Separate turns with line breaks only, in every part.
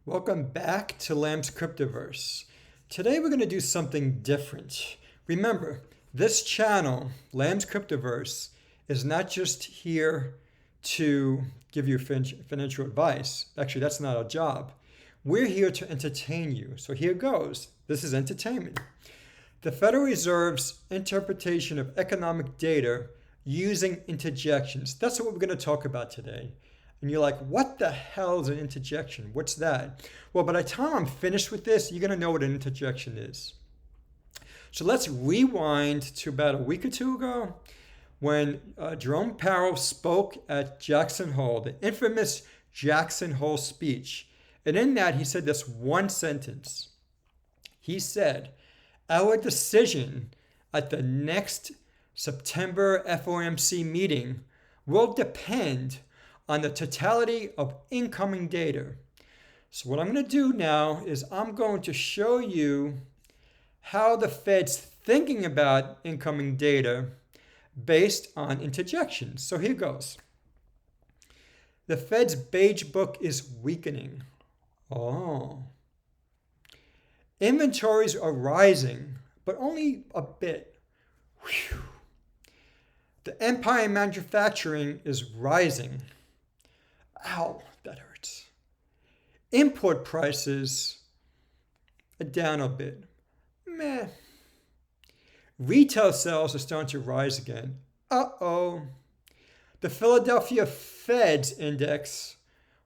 Welcome back to Lamb's Cryptoverse. Today we're going to do something different. Remember, this channel, Lamb's Cryptoverse, is not just here to give you financial advice. Actually, that's not our job. We're here to entertain you. So here goes. This is entertainment. The Federal Reserve's interpretation of economic data using interjections. That's what we're going to talk about today. And you're like, what the hell is an interjection? What's that? Well, by the time I'm finished with this, you're going to know what an interjection is. So let's rewind to about a week or two ago when Jerome Powell spoke at Jackson Hole, the infamous Jackson Hole speech. And in that, he said this one sentence. He said, our decision at the next September FOMC meeting will depend on the totality of incoming data. So what I'm going to do now is I'm going to show you how the Fed's thinking about incoming data based on interjections. So here goes. The Fed's beige book is weakening. Oh. Inventories are rising, but only a bit. Whew. The empire manufacturing is rising. Ow, that hurts. Import prices are down a bit. Meh. Retail sales are starting to rise again. Uh-oh. The Philadelphia Fed's index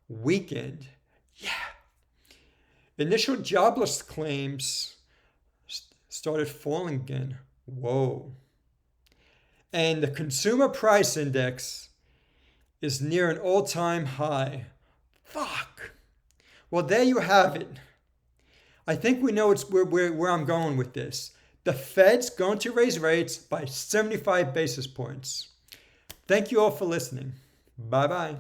weakened. Yeah. Initial jobless claims started falling again. Whoa. And the consumer price index is near an all-time high. Fuck. Well, there you have it. I think we know where I'm going with this. The Fed's going to raise rates by 75 basis points. Thank you all for listening. Bye-bye.